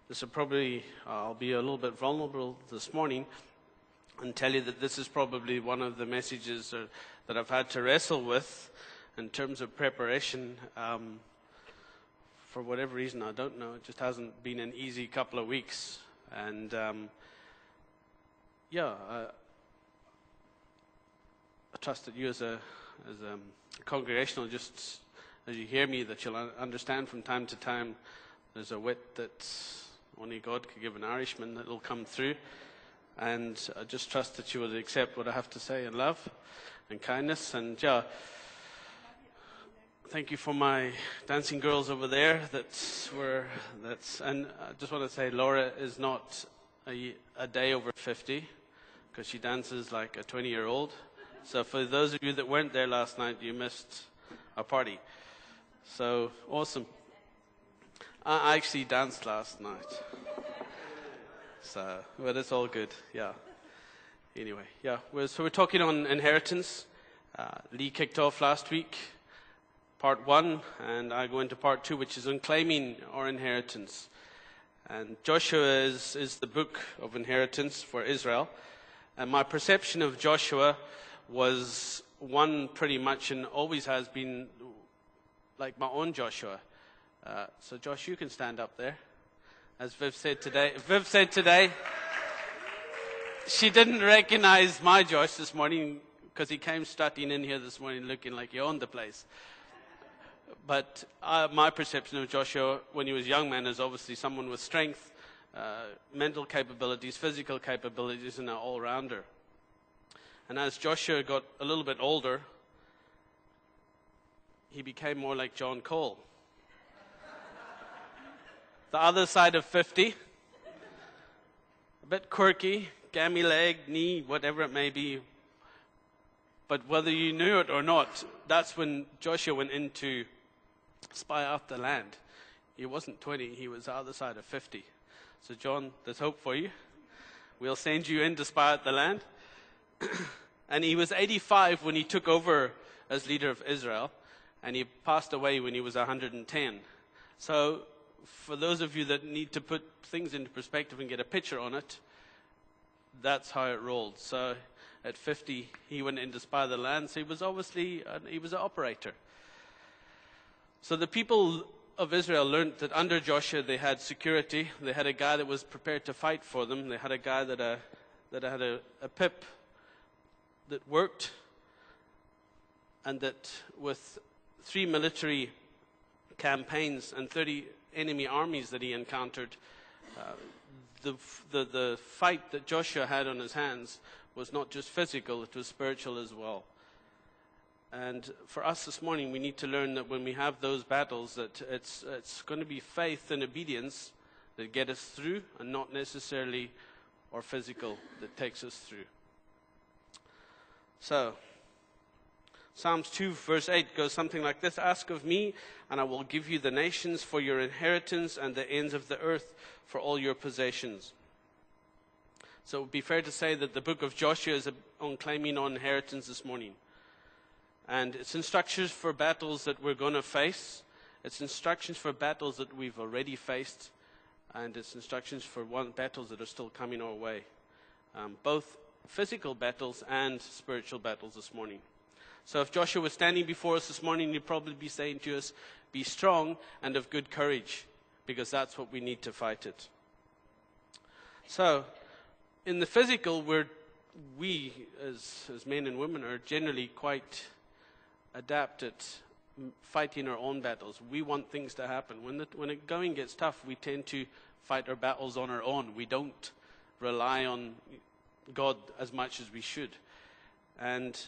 This will probably, I'll be a little bit vulnerable this morning and tell you that this is probably one of the messages that I've had to wrestle with in terms of preparation. For whatever reason, I don't know. It just hasn't been an easy couple of weeks. And I trust that you as a congregational, just as you hear me, that you'll understand from time to time there's a wit that only God could give an Irishman that will come through. And I just trust that you will accept what I have to say in love and kindness. And thank you for my dancing girls over there. And I just want to say Laura is not a day over 50 because she dances like a 20-year-old. So for those of you that weren't there last night, you missed a party. So awesome. I actually danced last night. But it's all good, yeah. Anyway, yeah. So we're talking on inheritance. Lee kicked off last week, part 1, and I go into part 2, which is on claiming our inheritance. And Joshua is the book of inheritance for Israel. And my perception of Joshua was one pretty much, and always has been, like my own Joshua. So Josh, you can stand up there. As Viv said today, she didn't recognize my Josh this morning because he came strutting in here this morning looking like he owned the place. But my perception of Joshua when he was a young man is obviously someone with strength, mental capabilities, physical capabilities, and an all-rounder. And as Joshua got a little bit older, he became more like John Cole. The other side of 50, a bit quirky, gammy leg, knee, whatever it may be. But whether you knew it or not, that's when Joshua went in to spy out the land. He wasn't 20, he was the other side of 50. So John, there's hope for you. We'll send you in to spy out the land. And he was 85 when he took over as leader of Israel, and he passed away when he was 110. So for those of you that need to put things into perspective and get a picture on it, that's how it rolled. So at 50, he went in to spy the land. So he was obviously, he was an operator. So the people of Israel learned that under Joshua they had security. They had a guy that was prepared to fight for them. They had a guy that had a pip that worked, and that with 3 military campaigns and 30 enemy armies that he encountered, the fight that Joshua had on his hands was not just physical, it was spiritual as well. And for us this morning, we need to learn that when we have those battles, that it's going to be faith and obedience that get us through, and not necessarily our physical that takes us through. So Psalms 2 verse 8 goes something like this: "Ask of me, and I will give you the nations for your inheritance and the ends of the earth for all your possessions." So it would be fair to say that the book of Joshua is on claiming our inheritance this morning. And it's instructions for battles that we're going to face. It's instructions for battles that we've already faced. And it's instructions for battles that are still coming our way. Both physical battles and spiritual battles this morning. So if Joshua was standing before us this morning, he'd probably be saying to us, be strong and of good courage, because that's what we need to fight it. So in the physical, we as men and women are generally quite adept at fighting our own battles. We want things to happen. When the going gets tough, we tend to fight our battles on our own. We don't rely on God as much as we should. And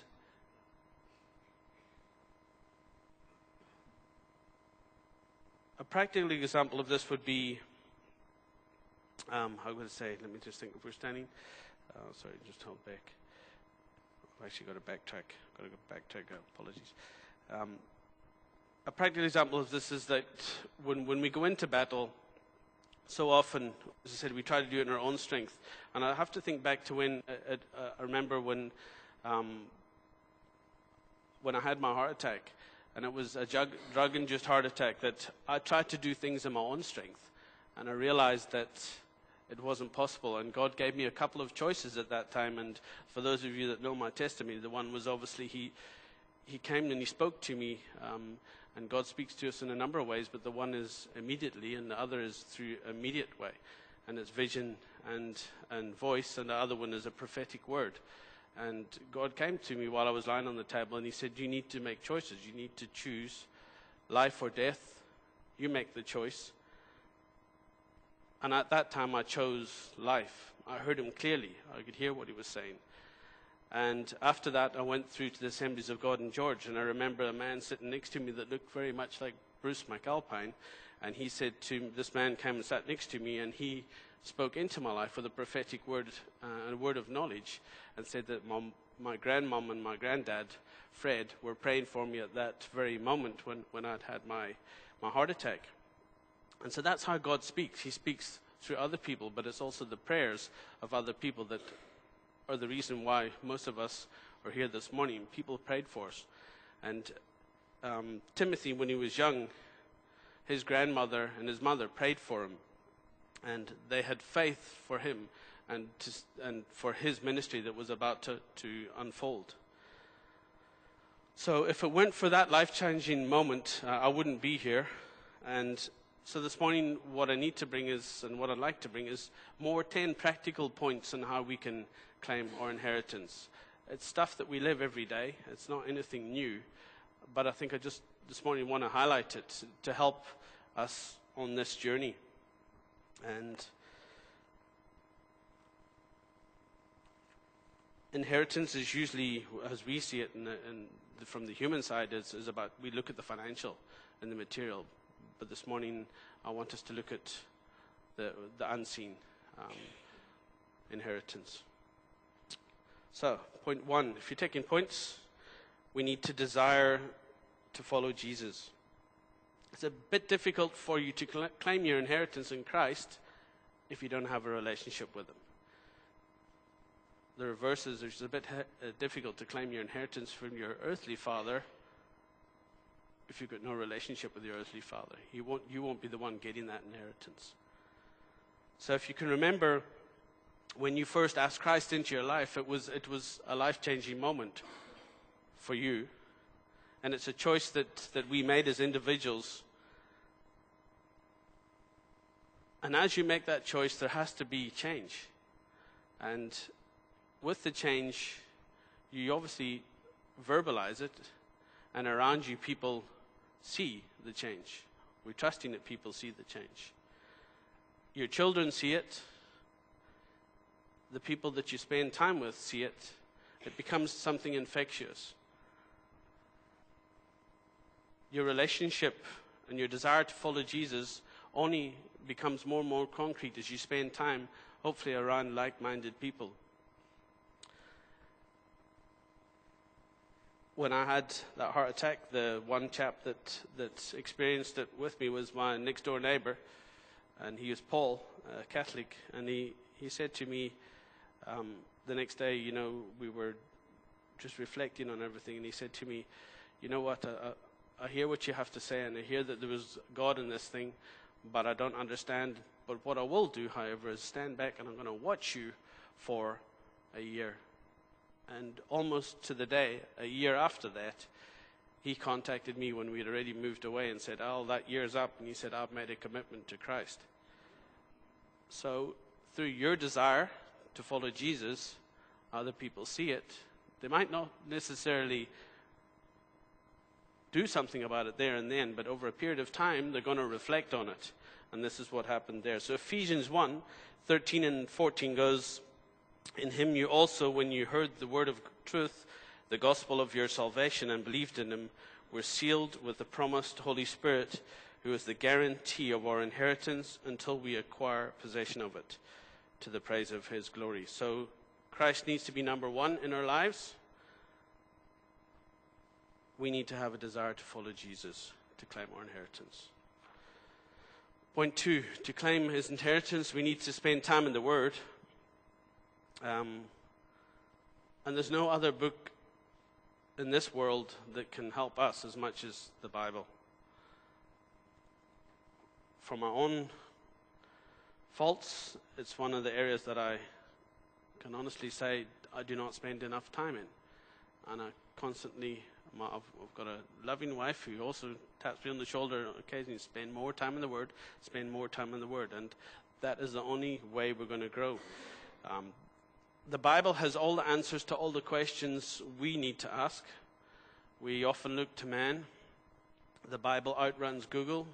a practical example of this would be, how would I say, let me just think, if we're standing, sorry, just hold back. I've actually got to backtrack, apologies. A practical example of this is that when we go into battle, so often, as I said, we try to do it in our own strength. And I have to think back to when, I remember when I had my heart attack, and it was a drug-induced heart attack, that I tried to do things in my own strength. And I realized that it wasn't possible. And God gave me a couple of choices at that time. And for those of you that know my testimony, the one was obviously He came and He spoke to me. And God speaks to us in a number of ways, but the one is immediately, and the other is through immediate way. And it's vision and voice, and the other one is a prophetic word. And God came to me while I was lying on the table, and He said, you need to make choices. You need to choose life or death. You make the choice. And at that time, I chose life. I heard Him clearly. I could hear what He was saying. And after that, I went through to the Assemblies of God in George, and I remember a man sitting next to me that looked very much like Bruce McAlpine. And he said to me, this man came and sat next to me, and he spoke into my life with a prophetic word, a word of knowledge, and said that my grandmom and my granddad, Fred, were praying for me at that very moment when I'd had my heart attack. And so that's how God speaks. He speaks through other people, but it's also the prayers of other people that are the reason why most of us are here this morning. People prayed for us. And Timothy, when he was young, his grandmother and his mother prayed for him. And they had faith for him and for his ministry that was about to unfold. So if it weren't for that life-changing moment, I wouldn't be here. And so this morning, what I need to bring is, and what I'd like to bring is, more 10 practical points on how we can claim our inheritance. It's stuff that we live every day. It's not anything new. But I think I just this morning want to highlight it to help us on this journey. And inheritance is usually, as we see it from the human side, is about, we look at the financial and the material. But this morning, I want us to look at the unseen inheritance. So, point 1, if you're taking points, we need to desire to follow Jesus. It's a bit difficult for you to claim your inheritance in Christ if you don't have a relationship with Him. The reverse is it's a bit difficult to claim your inheritance from your earthly father if you've got no relationship with your earthly father. You won't be the one getting that inheritance. So if you can remember, when you first asked Christ into your life, it was a life-changing moment for you. And it's a choice that we made as individuals. And as you make that choice, there has to be change. And with the change, you obviously verbalize it, and around you people see the change. We're trusting that people see the change. Your children see it. The people that you spend time with see it. It becomes something infectious. Your relationship and your desire to follow Jesus only becomes more and more concrete as you spend time, hopefully, around like-minded people. When I had that heart attack, the one chap that experienced it with me was my next-door neighbor, and he was Paul, a Catholic, and he said to me the next day, we were just reflecting on everything, and he said to me, you know what, I hear what you have to say, and I hear that there was God in this thing, but I don't understand. But what I will do, however, is stand back and I'm going to watch you for a year. And almost to the day, a year after that, he contacted me when we had already moved away and said, that year's up. And he said, I've made a commitment to Christ. So through your desire to follow Jesus, other people see it. They might not necessarily do something about it there and then, but over a period of time, they're going to reflect on it. And this is what happened there. So Ephesians 1:13 and 14 goes, in Him you also, when you heard the word of truth, the gospel of your salvation, and believed in Him, were sealed with the promised Holy Spirit, who is the guarantee of our inheritance until we acquire possession of it, to the praise of His glory. So Christ needs to be number one in our lives. We need to have a desire to follow Jesus to claim our inheritance. Point 2, to claim His inheritance, we need to spend time in the Word. And there's no other book in this world that can help us as much as the Bible. From our own Faults, it's one of the areas that I can honestly say I do not spend enough time in. And I constantly, I've got a loving wife who also taps me on the shoulder occasionally, spend more time in the Word, spend more time in the Word. And that is the only way we're going to grow. The Bible has all the answers to all the questions we need to ask. We often look to man. The Bible outruns Google.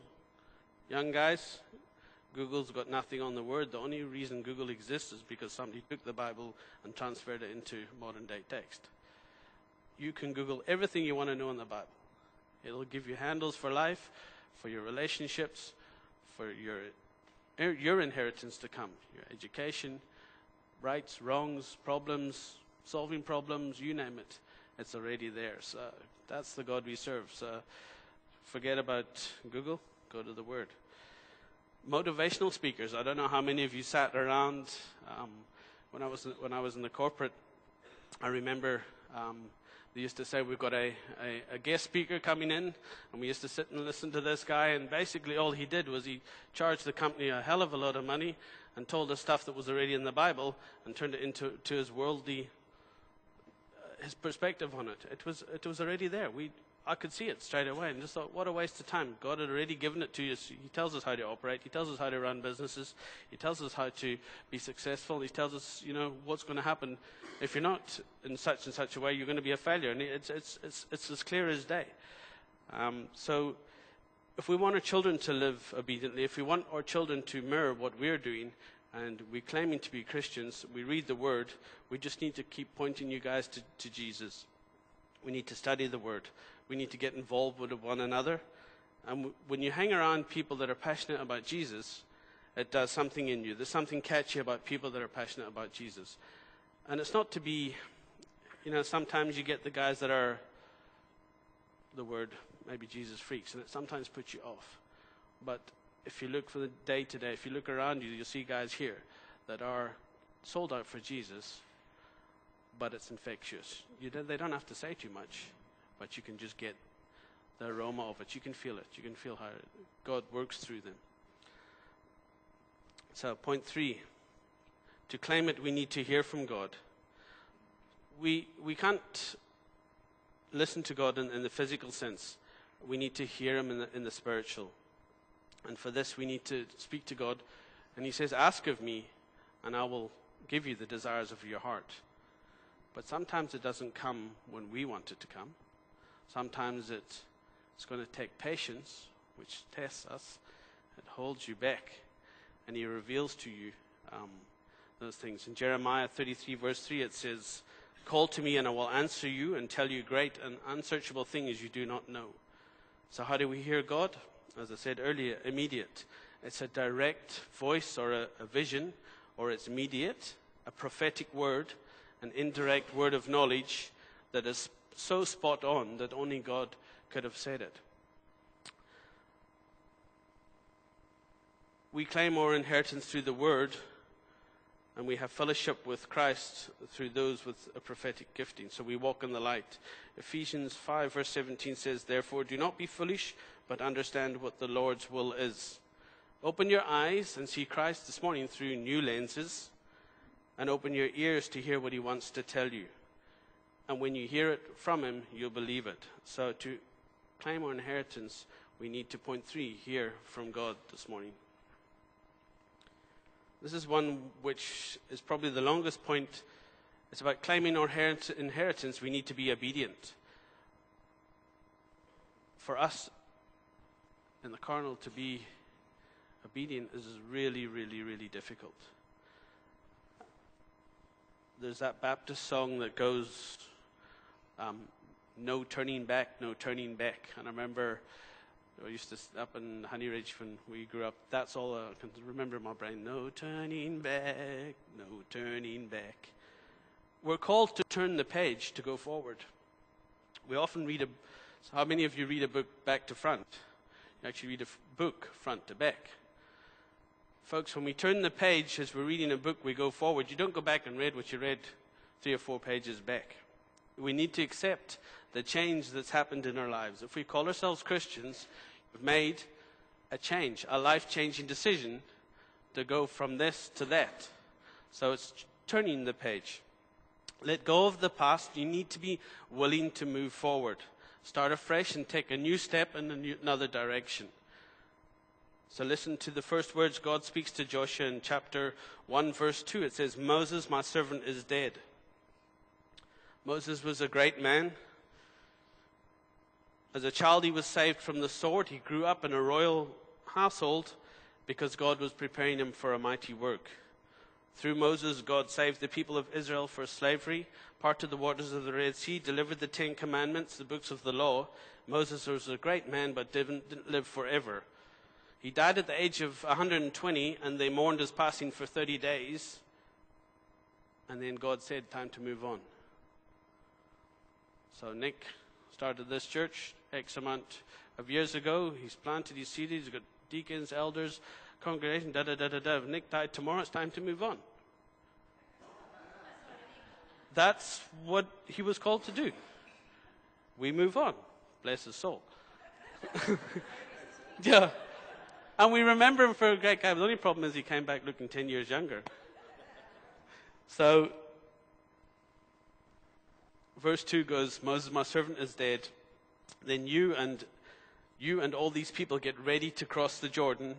Young guys, Google's got nothing on the Word. The only reason Google exists is because somebody took the Bible and transferred it into modern day text. You can Google everything you want to know in the Bible. It'll give you handles for life, for your relationships, for your inheritance to come, your education, rights, wrongs, problems, solving problems, you name it. It's already there. So that's the God we serve. So forget about Google, go to the Word. Motivational speakers. I don't know how many of you sat around when I was in the corporate. I remember they used to say we've got a guest speaker coming in, and we used to sit and listen to this guy, and basically all he did was he charged the company a hell of a lot of money and told us stuff that was already in the Bible and turned it into his worldly, his perspective on it. It was already there. I could see it straight away and just thought, what a waste of time. God had already given it to you. He tells us how to operate. He tells us how to run businesses. He tells us how to be successful. He tells us, what's going to happen. If you're not in such and such a way, you're going to be a failure. And it's as clear as day. So if we want our children to live obediently, if we want our children to mirror what we're doing, and we're claiming to be Christians, we read the Word, we just need to keep pointing you guys to Jesus. We need to study the Word. We need to get involved with one another. And when you hang around people that are passionate about Jesus, it does something in you. There's something catchy about people that are passionate about Jesus. And it's not to be, sometimes you get the guys that are, the word, maybe Jesus freaks, and it sometimes puts you off. But if you look for the day to day, if you look around you, you'll see guys here that are sold out for Jesus, but it's infectious. They don't have to say too much, but you can just get the aroma of it. You can feel it. You can feel how God works through them. So, point 3. To claim it, we need to hear from God. We can't listen to God in the physical sense. We need to hear Him in the spiritual. And for this, we need to speak to God. And He says, ask of me, and I will give you the desires of your heart. But sometimes it doesn't come when we want it to come. Sometimes it's going to take patience, which tests us. It holds you back, and He reveals to you those things. In Jeremiah 33, verse 3, it says, call to me, and I will answer you and tell you great and unsearchable things you do not know. So how do we hear God? As I said earlier, immediate. It's a direct voice or a vision, or it's immediate, a prophetic word, an indirect word of knowledge that is so spot on that only God could have said it. We claim our inheritance through the Word, and we have fellowship with Christ through those with a prophetic gifting. So we walk in the light. Ephesians 5 verse 17 says, therefore do not be foolish, but understand what the Lord's will is. Open your eyes and see Christ this morning through new lenses, and open your ears to hear what He wants to tell you. And when you hear it from Him, you'll believe it. So to claim our inheritance, we need to, point 3, hear from God this morning. This is one which is probably the longest point. It's about claiming our inheritance. We need to be obedient. For us in the carnal to be obedient is really, really, really difficult. There's that Baptist song that goes, no turning back, no turning back. And I remember I used to up in Honey Ridge when we grew up. That's all I can remember in my brain. No turning back, no turning back. We're called to turn the page, to go forward. We often read so how many of you read a book back to front? You actually read a book front to back. Folks, when we turn the page as we're reading a book, we go forward. You don't go back and read what you read 3 or 4 pages back. We need to accept the change that's happened in our lives. If we call ourselves Christians, we've made a change, a life-changing decision to go from this to that. So it's turning the page. Let go of the past. You need to be willing to move forward. Start afresh and take a new step in another direction. So listen to the first words God speaks to Joshua in chapter 1, verse 2. It says, Moses, my servant, is dead. Moses was a great man. As a child, he was saved from the sword. He grew up in a royal household because God was preparing him for a mighty work. Through Moses, God saved the people of Israel from slavery, parted the waters of the Red Sea, delivered the 10 Commandments, the books of the law. Moses was a great man, but didn't live forever. He died at the age of 120, and they mourned his passing for 30 days. And then God said, time to move on. So Nick started this church X amount of years ago. He's planted, he's seated, he's got deacons, elders, congregation, da-da-da-da-da. If Nick died tomorrow, it's time to move on. That's what he was called to do. We move on. Bless his soul. Yeah. And we remember him for a great guy. The only problem is he came back looking 10 years younger. So, verse 2 goes, Moses, my servant, is dead. Then you and all these people get ready to cross the Jordan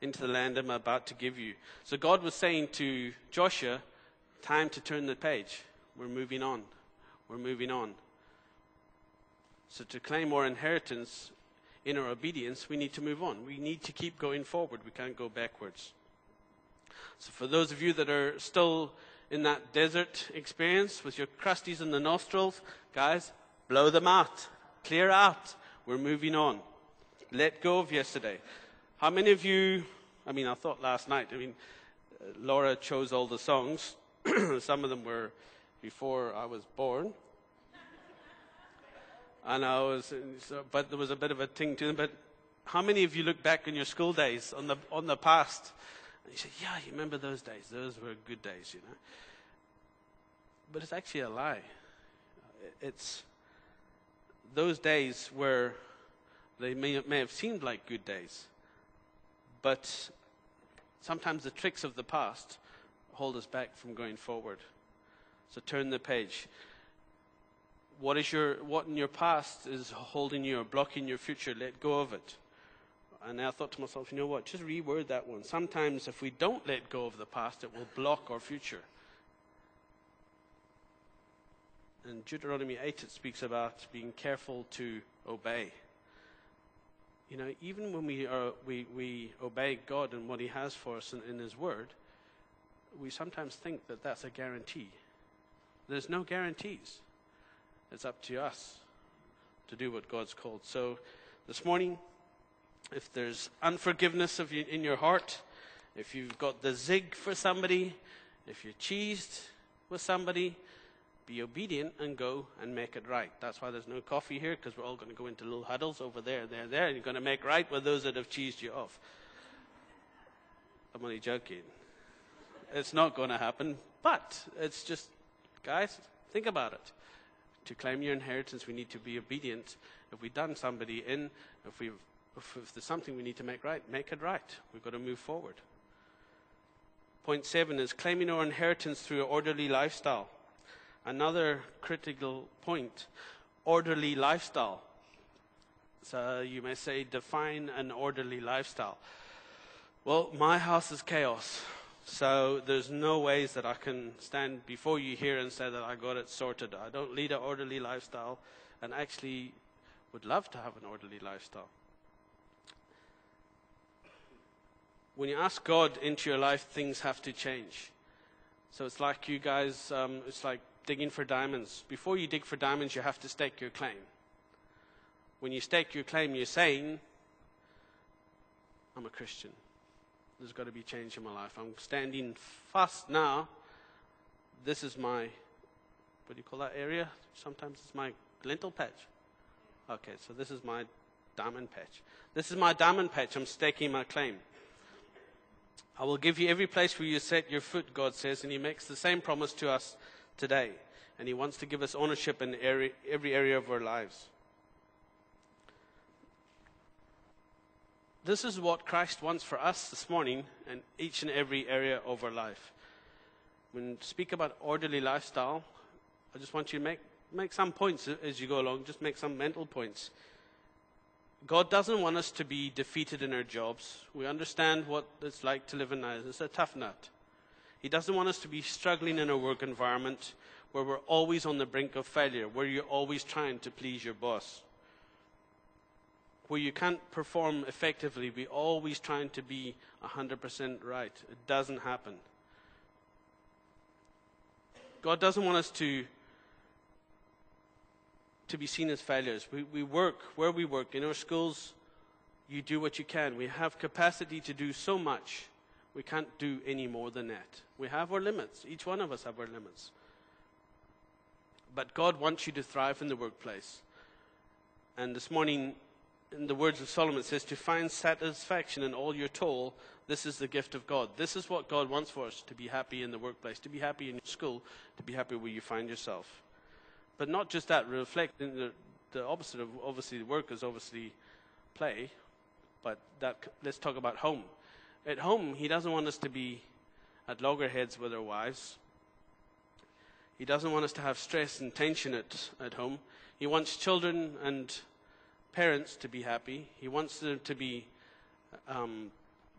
into the land I'm about to give you. So God was saying to Joshua, time to turn the page. We're moving on. We're moving on. So to claim our inheritance in our obedience, we need to move on. We need to keep going forward. We can't go backwards. So for those of you that are still in that desert experience with your crusties in the nostrils, guys, blow them out. Clear out. We're moving on. Let go of yesterday. How many of you, I thought last night, Laura chose all the songs. Some of them were before I was born. And but there was a bit of a ting to them. But how many of you look back in your school days on the past? And you say, yeah, you remember those days. Those were good days, But it's actually a lie. It's those days where they may have seemed like good days. But sometimes the tricks of the past hold us back from going forward. So turn the page. What in your past is holding you or blocking your future? Let go of it. And I thought to myself, you know what? Just reword that one. Sometimes if we don't let go of the past, it will block our future. In Deuteronomy 8, it speaks about being careful to obey. Even when we obey God and what He has for us in His Word, we sometimes think that that's a guarantee. There's no guarantees. It's up to us to do what God's called. So this morning, if there's unforgiveness in your heart, if you've got the zig for somebody, if you're cheesed with somebody, be obedient and go and make it right. That's why there's no coffee here, because we're all going to go into little huddles over there, and you're going to make right with those that have cheesed you off. I'm only joking. It's not going to happen, but it's just, guys, think about it. To claim your inheritance, we need to be obedient. If we've done somebody in, if there's something we need to make right, make it right. We've got to move forward. Point 7 is claiming our inheritance through an orderly lifestyle. Another critical point, orderly lifestyle. So you may say, define an orderly lifestyle. Well, my house is chaos. So there's no ways that I can stand before you here and say that I got it sorted. I don't lead an orderly lifestyle, and actually would love to have an orderly lifestyle. When you ask God into your life, things have to change. So it's like you guys, it's like digging for diamonds. Before you dig for diamonds, you have to stake your claim. When you stake your claim, you're saying, I'm a Christian. There's got to be change in my life. I'm standing fast now. This is my, what do you call that area? Sometimes it's my lentil patch. Okay, so this is my diamond patch. This is my diamond patch. I'm staking my claim. I will give you every place where you set your foot, God says, and He makes the same promise to us today. And He wants to give us ownership in every area of our lives. This is what Christ wants for us this morning in each and every area of our life. When we speak about orderly lifestyle, I just want you to make some points as you go along. Just make some mental points. God doesn't want us to be defeated in our jobs. We understand what it's like to live in that. It's a tough nut. He doesn't want us to be struggling in a work environment where we're always on the brink of failure, where you're always trying to please your boss, where you can't perform effectively, be always trying to be 100% right. It doesn't happen. God doesn't want us to be seen as failures. We work where we work. In our schools, you do what you can. We have capacity to do so much. We can't do any more than that. We have our limits. Each one of us have our limits. But God wants you to thrive in the workplace. And this morning, in the words of Solomon, it says, to find satisfaction in all your toil, this is the gift of God. This is what God wants for us, to be happy in the workplace, to be happy in school, to be happy where you find yourself. But not just that, reflect in the opposite of, obviously, work is obviously play, but let's talk about home. At home, he doesn't want us to be at loggerheads with our wives. He doesn't want us to have stress and tension at home. He wants children and parents to be happy. He wants them to be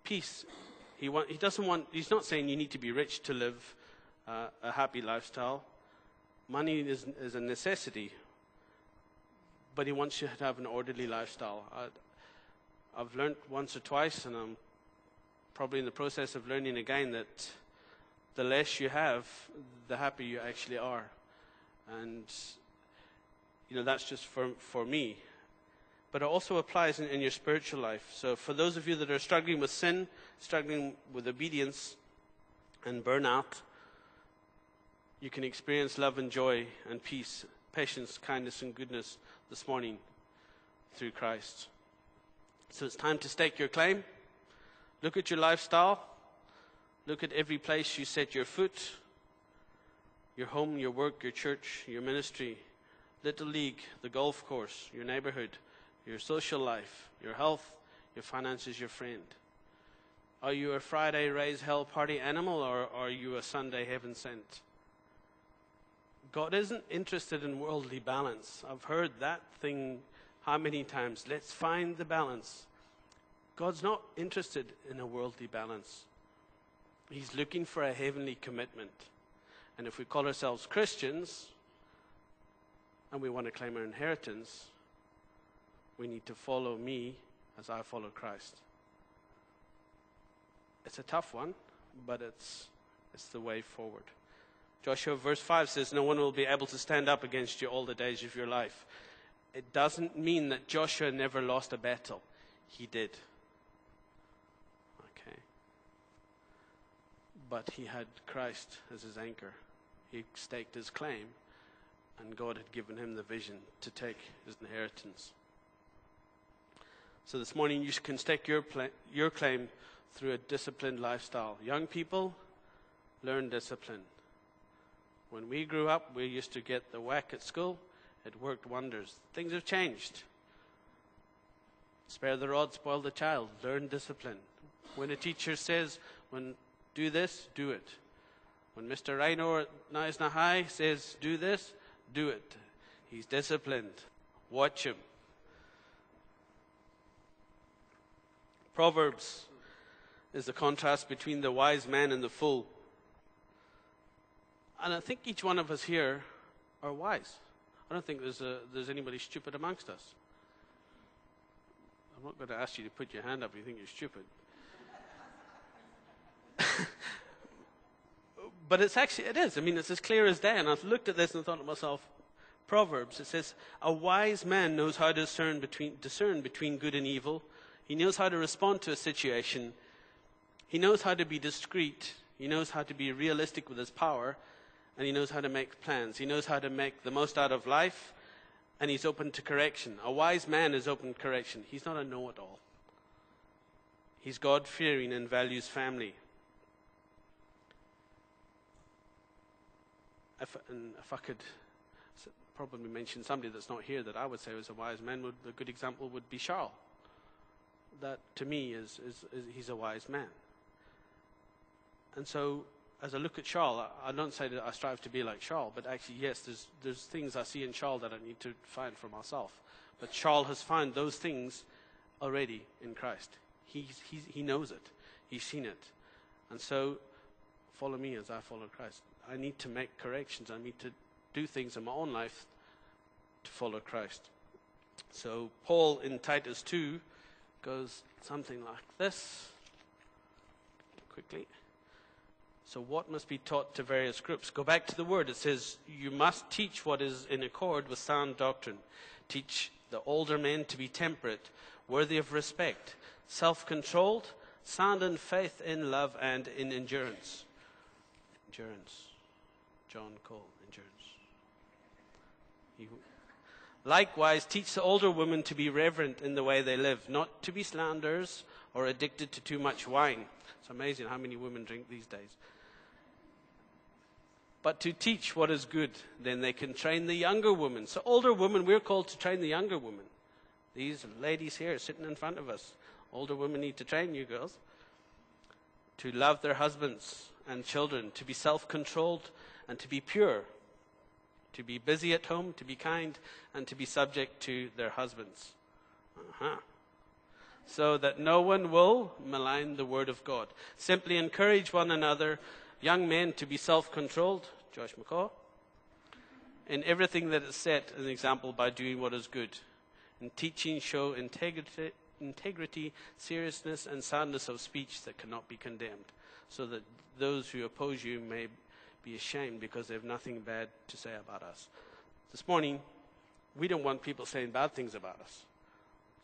peace. He's not saying you need to be rich to live a happy lifestyle. Money is a necessity, but he wants you to have an orderly lifestyle. I've learned once or twice, and I'm probably in the process of learning again, that the less you have, the happier you actually are. And, that's just for me. But it also applies in your spiritual life. So for those of you that are struggling with sin, struggling with obedience and burnout, you can experience love and joy and peace, patience, kindness, and goodness this morning through Christ. So it's time to stake your claim. Look at your lifestyle. Look at every place you set your foot. Your home, your work, your church, your ministry, Little League, the golf course, your neighborhood, your social life, your health, your finances, your friend. Are you a Friday raise hell party animal, or are you a Sunday heaven sent? God isn't interested in worldly balance. I've heard that thing how many times? Let's find the balance. God's not interested in a worldly balance. He's looking for a heavenly commitment. And if we call ourselves Christians and we want to claim our inheritance, we need to follow me as I follow Christ. It's a tough one, but it's the way forward. Joshua verse 5 says, no one will be able to stand up against you all the days of your life. It doesn't mean that Joshua never lost a battle. He did. Okay. But he had Christ as his anchor. He staked his claim, and God had given him the vision to take his inheritance. So this morning you can stake your claim through a disciplined lifestyle. Young people, learn discipline. When we grew up, we used to get the whack at school. It worked wonders. Things have changed. Spare the rod, spoil the child. Learn discipline. When a teacher says, do this, do it. When Mr. Rhino at Naisna High says, do this, do it. He's disciplined. Watch him. Proverbs is the contrast between the wise man and the fool. And I think each one of us here are wise. I don't think there's anybody stupid amongst us. I'm not going to ask you to put your hand up if you think you're stupid. But it is. I mean, it's as clear as day. And I've looked at this and thought to myself, Proverbs, it says, a wise man knows how to discern between good and evil. He knows how to respond to a situation. He knows how to be discreet. He knows how to be realistic with his power. And he knows how to make plans. He knows how to make the most out of life. And he's open to correction. A wise man is open to correction. He's not a know-it-all. He's God-fearing and values family. If I could probably mention somebody that's not here that I would say was a wise man, a good example would be Charles. that to me is he's a wise man. And so, as I look at Charles, I don't say that I strive to be like Charles, but actually, yes, there's things I see in Charles that I need to find for myself. But Charles has found those things already in Christ. He knows it. He's seen it. And so, follow me as I follow Christ. I need to make corrections. I need to do things in my own life to follow Christ. So, Paul in Titus 2 goes something like this. Quickly. So what must be taught to various groups? Go back to the word. It says, you must teach what is in accord with sound doctrine. Teach the older men to be temperate, worthy of respect, self-controlled, sound in faith, in love, and in endurance. Endurance. John Cole, endurance. Likewise, teach the older women to be reverent in the way they live, not to be slanderers or addicted to too much wine. It's amazing how many women drink these days. But to teach what is good, then they can train the younger women. So older women, we're called to train the younger women. These ladies here sitting in front of us, older women need to train you girls. To love their husbands and children, to be self-controlled and to be pure. To be busy at home, to be kind, and to be subject to their husbands. So that no one will malign the word of God. Simply encourage one another, young men, to be self-controlled, Josh McCaw, in everything that is set an example by doing what is good. In teaching, show integrity, seriousness, and soundness of speech that cannot be condemned, so that those who oppose you may be ashamed because they have nothing bad to say about us. This morning, we don't want people saying bad things about us.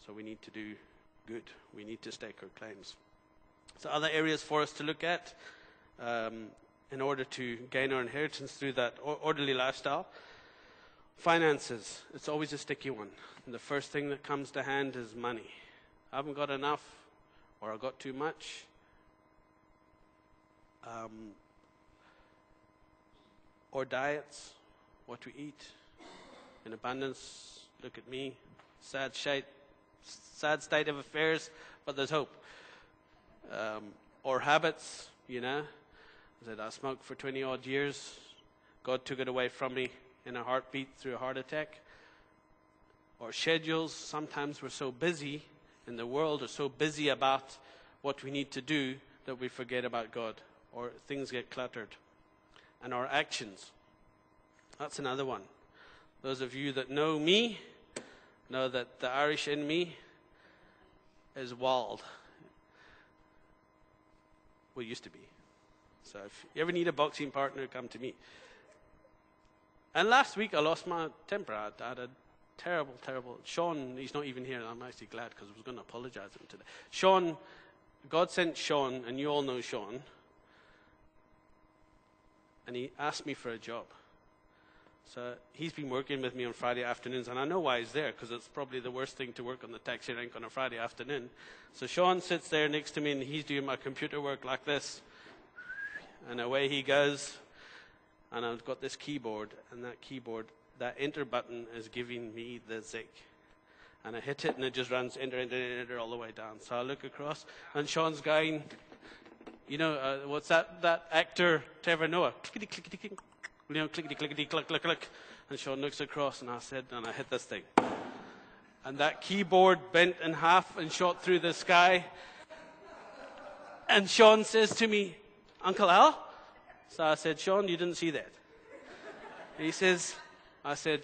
So we need to do good. We need to stake our claims. So other areas for us to look at in order to gain our inheritance through that orderly lifestyle. Finances. It's always a sticky one. And the first thing that comes to hand is money. I haven't got enough, or I've got too much. Or diets, what we eat in abundance. Look at me, sad state of affairs, but there's hope. Or habits, you know. I said I smoked for 20 odd years. God took it away from me in a heartbeat through a heart attack. Or schedules. Sometimes we're so busy in the world, or so busy about what we need to do that we forget about God, or things get cluttered. And our actions. That's another one. Those of you that know me know that the Irish in me is wild. Well, used to be. So if you ever need a boxing partner, come to me. And last week I lost my temper. I had a terrible. Sean, he's not even here. I'm actually glad because I was going to apologize to him today. Sean, God sent Sean, and you all know Sean. And he asked me for a job. So he's been working with me on Friday afternoons, and I know why he's there, because it's probably the worst thing to work on the taxi rank on a Friday afternoon. So Sean sits there next to me, and he's doing my computer work like this. And away he goes. And I've got this keyboard, and that enter button is giving me the zick. And I hit it, and it just runs enter all the way down. So I look across, and Sean's going, you know, what's that actor, Trevor Noah? Clickety-clickety-click. You know, clickety-clickety-click-click-click. And Sean looks across, and I hit this thing. And that keyboard bent in half and shot through the sky. And Sean says to me, Uncle Al? So I said, Sean, you didn't see that. He says, I said,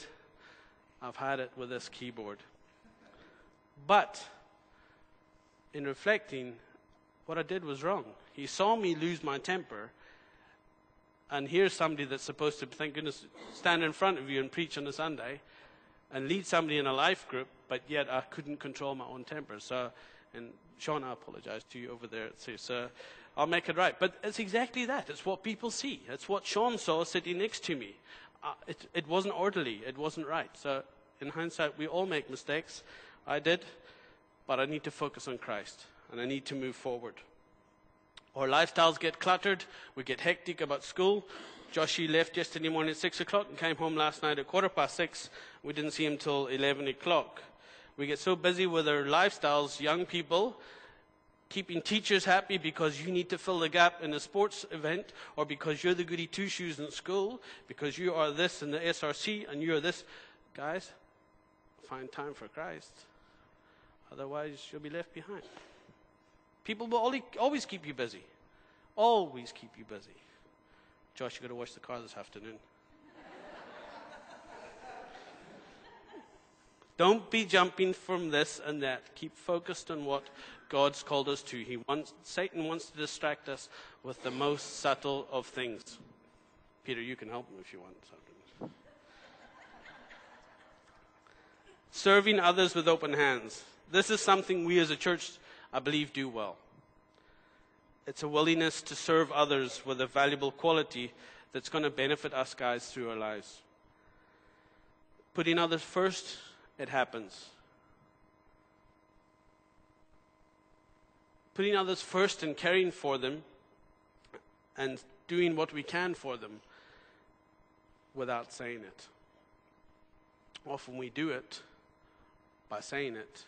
I've had it with this keyboard. But in reflecting, what I did was wrong. He saw me lose my temper, and here's somebody that's supposed to, thank goodness, stand in front of you and preach on a Sunday and lead somebody in a life group, but yet I couldn't control my own temper. So, and Sean, I apologize to you over there. So I'll make it right. But it's exactly that. It's what people see. It's what Sean saw sitting next to me. It wasn't orderly. It wasn't right. So in hindsight, we all make mistakes. I did, but I need to focus on Christ, and I need to move forward. Our lifestyles get cluttered. We get hectic about school. Joshy left yesterday morning at 6 o'clock and came home last night at 6:15. We didn't see him till 11 o'clock. We get so busy with our lifestyles, young people, keeping teachers happy because you need to fill the gap in a sports event, or because you're the goody two-shoes in school, because you are this in the SRC and you're this. Guys, find time for Christ. Otherwise, you'll be left behind. People will always keep you busy. Always keep you busy. Josh, you got to wash the car this afternoon. Don't be jumping from this and that. Keep focused on what God's called us to. Satan wants to distract us with the most subtle of things. Peter, you can help him if you want something. Serving others with open hands. This is something we as a church, I believe, do well. It's a willingness to serve others with a valuable quality that's going to benefit us guys through our lives. Putting others first, it happens. Putting others first and caring for them and doing what we can for them without saying it. Often we do it by saying it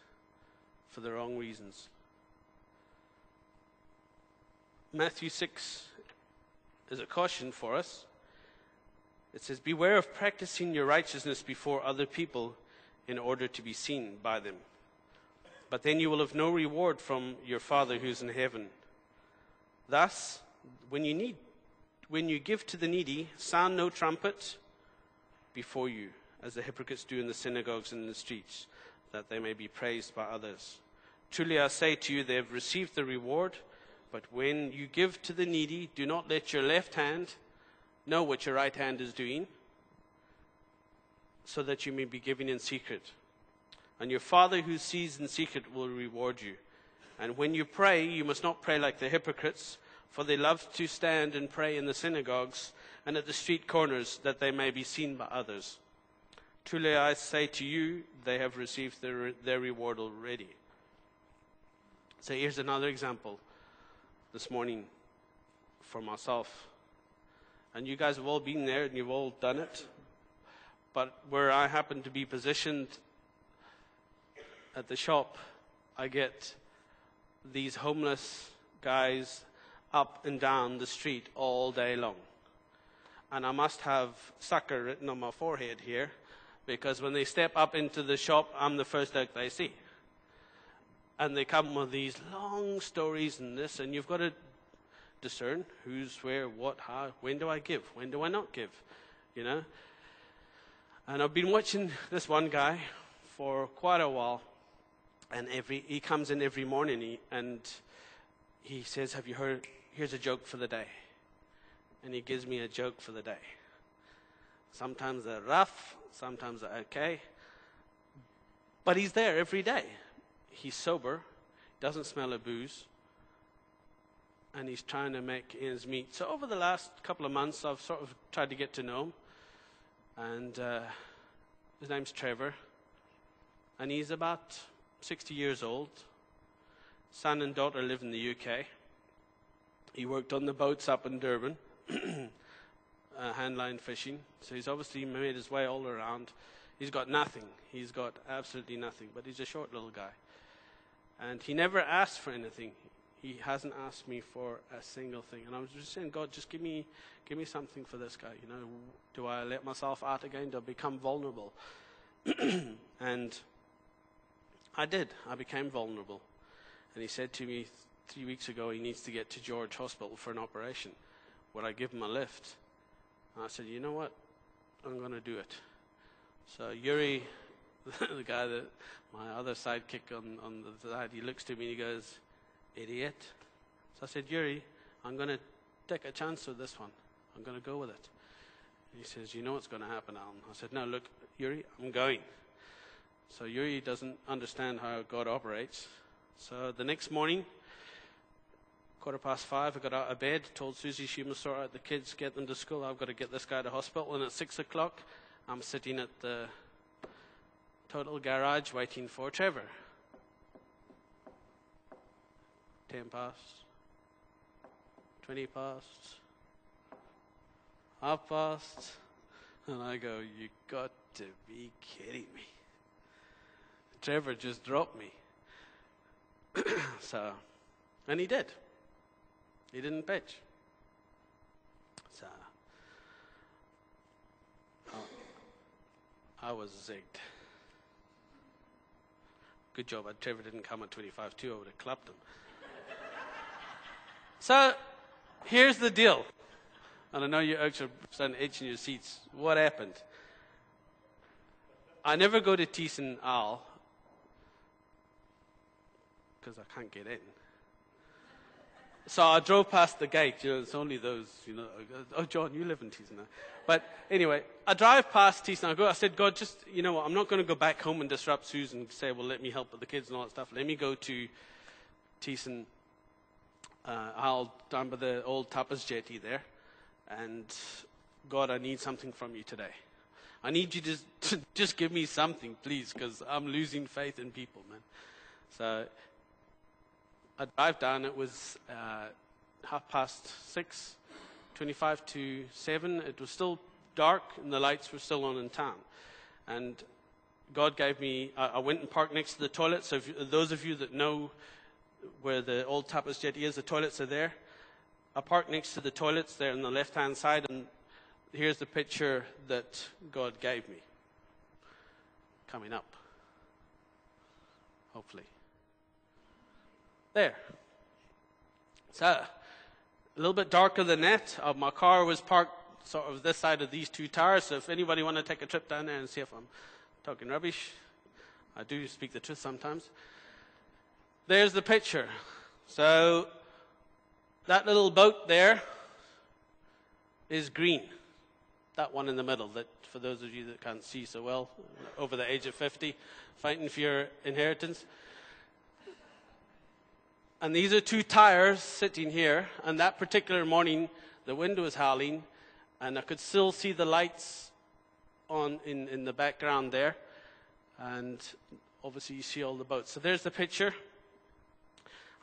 for the wrong reasons. Matthew 6 is a caution for us. It says, "Beware of practicing your righteousness before other people in order to be seen by them. But then you will have no reward from your Father who's in heaven. Thus, when you give to the needy, sound no trumpet before you, as the hypocrites do in the synagogues and in the streets, that they may be praised by others. Truly I say to you, they have received the reward. But when you give to the needy, do not let your left hand know what your right hand is doing, so that you may be giving in secret. And your Father who sees in secret will reward you. And when you pray, you must not pray like the hypocrites, for they love to stand and pray in the synagogues and at the street corners, that they may be seen by others. Truly I say to you, they have received their reward already." So here's another example this morning for myself. And you guys have all been there and you've all done it. But where I happen to be positioned at the shop, I get these homeless guys up and down the street all day long. And I must have sucker written on my forehead here, because when they step up into the shop, I'm the first that they see. And they come with these long stories and this, and you've got to discern who's where, what, how, when do I give, when do I not give, you know. And I've been watching this one guy for quite a while, and he comes in every morning and he says, "Have you heard, here's a joke for the day." And he gives me a joke for the day. Sometimes they're rough, sometimes they're okay, but he's there every day. He's sober, doesn't smell of booze, and he's trying to make ends meet. So over the last couple of months, I've sort of tried to get to know him. And his name's Trevor. And he's about 60 years old. Son and daughter live in the UK. He worked on the boats up in Durban, handline fishing. So he's obviously made his way all around. He's got nothing. He's got absolutely nothing. But he's a short little guy. And he never asked for anything. He hasn't asked me for a single thing. And I was just saying, God, just give me something for this guy. You know, do I let myself out again? Do I become vulnerable? And I did. I became vulnerable. And he said to me 3 weeks ago he needs to get to George Hospital for an operation. Would I give him a lift? And I said, you know what? I'm going to do it. So Yuri, the guy that my other sidekick on the side, he looks to me and he goes, "Idiot." So I said, "Yuri, I'm going to take a chance with this one. I'm going to go with it." And he says, "You know what's going to happen, Alan." I said, "No, look, Yuri, I'm going." So Yuri doesn't understand how God operates. So the next morning, 5:15, I got out of bed, told Susie she must sort out the kids, get them to school. I've got to get this guy to hospital. And at 6 o'clock, I'm sitting at the Total garage waiting for Trevor. 10 past, 20 past, half past, and I go, you got to be kidding me. Trevor just drop me? So, and he did. He didn't pitch. So, I was zigged. Good job, Trevor didn't come at 25-2, I would have clapped him. So, here's the deal. And I know you oaks are starting to itch in your seats. What happened? I never go to Thiessen Owl because I can't get in. So I drove past the gate. It's only those, oh, John, you live in Thiessen now. But anyway, I drive past Thiessen. I said, God, just, what, I'm not going to go back home and disrupt Susan and say, well, let me help with the kids and all that stuff. Let me go to Thiessen Owl down by the old tapas jetty there. And God, I need something from you today. I need you to just give me something, please, because I'm losing faith in people, man. So I drive down. It was 6:30, 7:25. It was still dark, and the lights were still on in town. And God gave me, I went and parked next to the toilet. So those of you that know where the old tapas jetty is, the toilets are there. I parked next to the toilets there on the left-hand side, and here's the picture that God gave me. Coming up. Hopefully. There. So, a little bit darker than that. My car was parked sort of this side of these two towers, so if anybody want to take a trip down there and see if I'm talking rubbish, I do speak the truth sometimes. There's the picture. So, that little boat there is green. That one in the middle, that for those of you that can't see so well, over the age of 50, fighting for your inheritance. And these are two tires sitting here. And that particular morning, the wind was howling, and I could still see the lights on in the background there. And obviously you see all the boats. So there's the picture.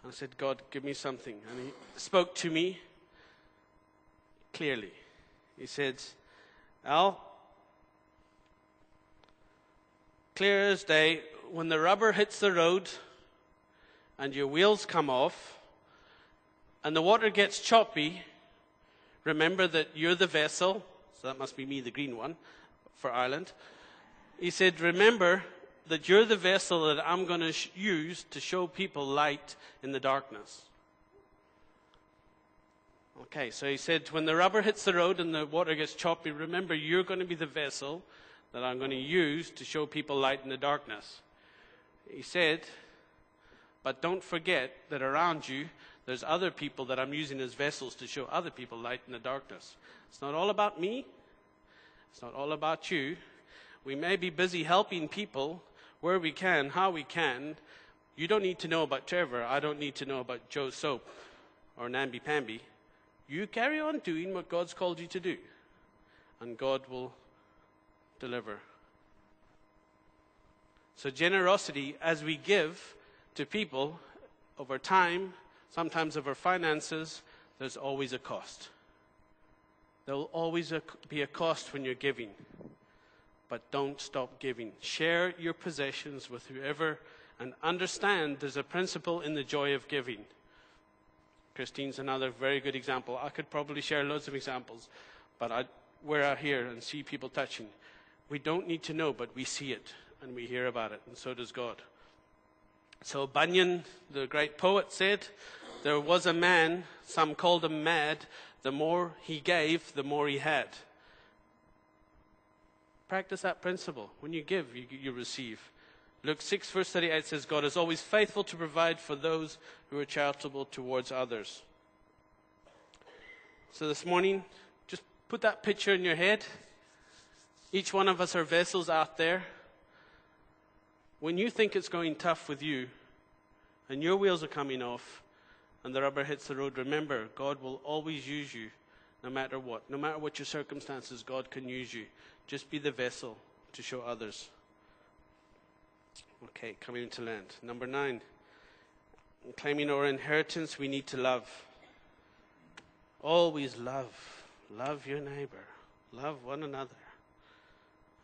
And I said, God, give me something. And he spoke to me clearly. He said, Al, clear as day, when the rubber hits the road and your wheels come off and the water gets choppy, remember that you're the vessel. So that must be me, the green one, for Ireland. He said, remember that you're the vessel that I'm going to use to show people light in the darkness. Okay, so he said, when the rubber hits the road and the water gets choppy, remember you're going to be the vessel that I'm going to use to show people light in the darkness. He said, but don't forget that around you, there's other people that I'm using as vessels to show other people light in the darkness. It's not all about me. It's not all about you. We may be busy helping people where we can, how we can. You don't need to know about Trevor. I don't need to know about Joe Soap or Namby Pamby. You carry on doing what God's called you to do, and God will deliver. So generosity, as we give to people of our time, sometimes of our finances, there's always a cost. There will always be a cost when you're giving. But don't stop giving. Share your possessions with whoever, and understand there's a principle in the joy of giving. Christine's another very good example. I could probably share loads of examples, but where I hear and see people touching, we don't need to know, but we see it and we hear about it, and so does God. So Bunyan, the great poet, said, there was a man, some called him mad, the more he gave, the more he had. Practice that principle. When you give, you receive. Luke 6 verse 38 says, God is always faithful to provide for those who are charitable towards others. So this morning, just put that picture in your head. Each one of us are vessels out there. When you think it's going tough with you, and your wheels are coming off, and the rubber hits the road, remember, God will always use you, no matter what. No matter what your circumstances, God can use you. Just be the vessel to show others. Okay, coming into land. Number 9. In claiming our inheritance, we need to love. Always love. Love your neighbor. Love one another.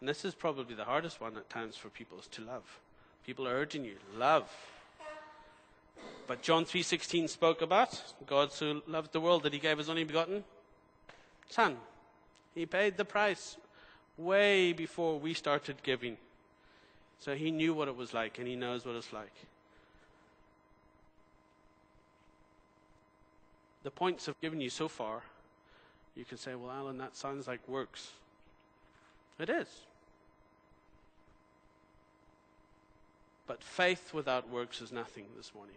And this is probably the hardest one at times for people, is to love. People are urging you. Love. But John 3:16 spoke about God so loved the world that he gave his only begotten Son. He paid the price way before we started giving. So he knew what it was like, and he knows what it's like. The points I've given you so far, you can say, well, Alan, that sounds like works. It is. But faith without works is nothing this morning.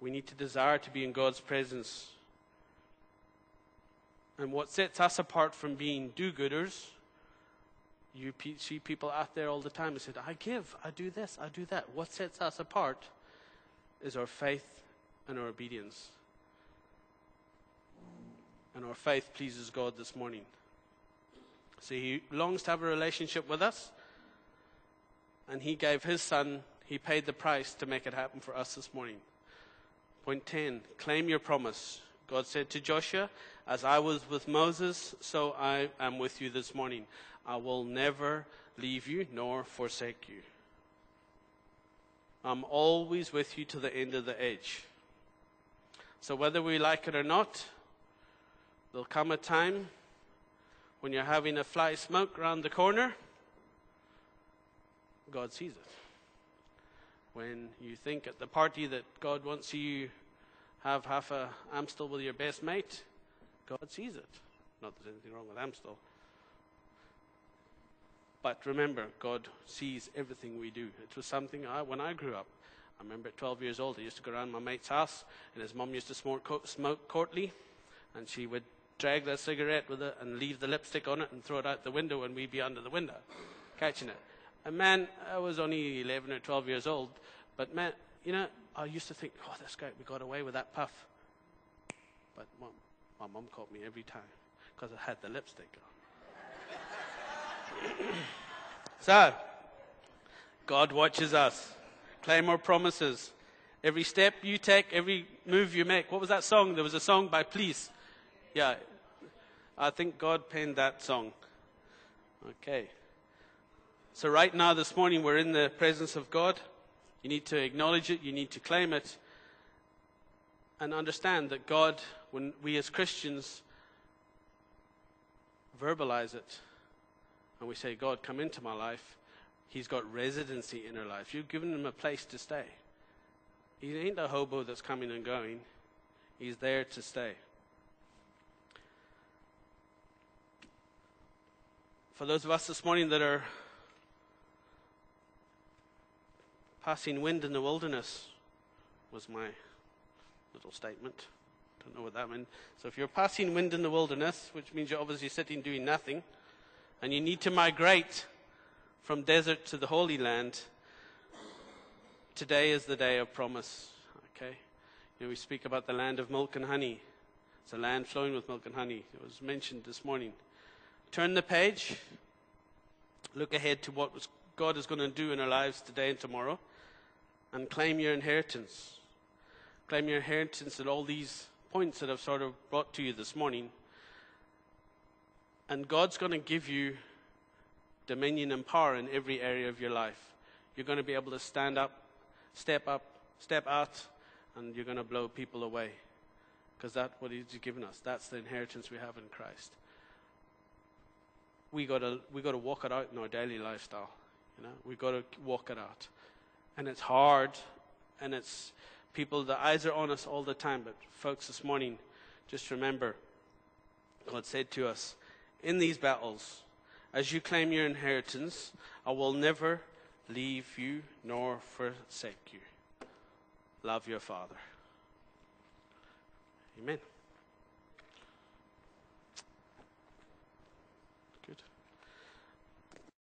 We need to desire to be in God's presence. And what sets us apart from being do-gooders, you see people out there all the time who say, I give, I do this, I do that. What sets us apart is our faith and our obedience. And our faith pleases God this morning. So he longs to have a relationship with us. And he gave his Son, he paid the price to make it happen for us this morning. Point 10, claim your promise. God said to Joshua, as I was with Moses, so I am with you this morning. I will never leave you nor forsake you. I'm always with you to the end of the age. So whether we like it or not, there'll come a time when you're having a fly smoke around the corner, God sees it. When you think at the party that God wants you have half a Amstel with your best mate, God sees it. Not that there's anything wrong with Amstel. But remember, God sees everything we do. It was something when I grew up. I remember at 12 years old, I used to go around my mate's house, and his mum used to smoke courtly, and she would drag the cigarette with it and leave the lipstick on it and throw it out the window, and we'd be under the window catching it. And man, I was only 11 or 12 years old, but man, I used to think, oh, that's great, we got away with that puff. But my mum caught me every time because I had the lipstick on. So, God watches us. Claim our promises. Every step you take, every move you make. What was that song? There was a song by Police. Yeah, I think God penned that song. Okay. So right now, this morning, we're in the presence of God. You need to acknowledge it. You need to claim it. And understand that God, when we as Christians verbalize it, and we say, God, come into my life, he's got residency in our life. You've given him a place to stay. He ain't a hobo that's coming and going. He's there to stay. For those of us this morning that are passing wind in the wilderness, was my little statement. Don't know what that meant. So if you're passing wind in the wilderness, which means you're obviously sitting doing nothing, and you need to migrate from desert to the Holy Land, today is the day of promise. Okay? We speak about the land of milk and honey. It's a land flowing with milk and honey. It was mentioned this morning. Turn the page. Look ahead to what God is going to do in our lives today and tomorrow. And claim your inheritance. Claim your inheritance at all these points that I've sort of brought to you this morning. And God's going to give you dominion and power in every area of your life. You're going to be able to stand up, step out, and you're going to blow people away. Because that's what he's given us. That's the inheritance we have in Christ. We got to walk it out in our daily lifestyle. We got to walk it out. And it's hard, and it's people, the eyes are on us all the time. But folks, this morning, just remember, God said to us, in these battles, as you claim your inheritance, I will never leave you nor forsake you. Love your Father. Amen.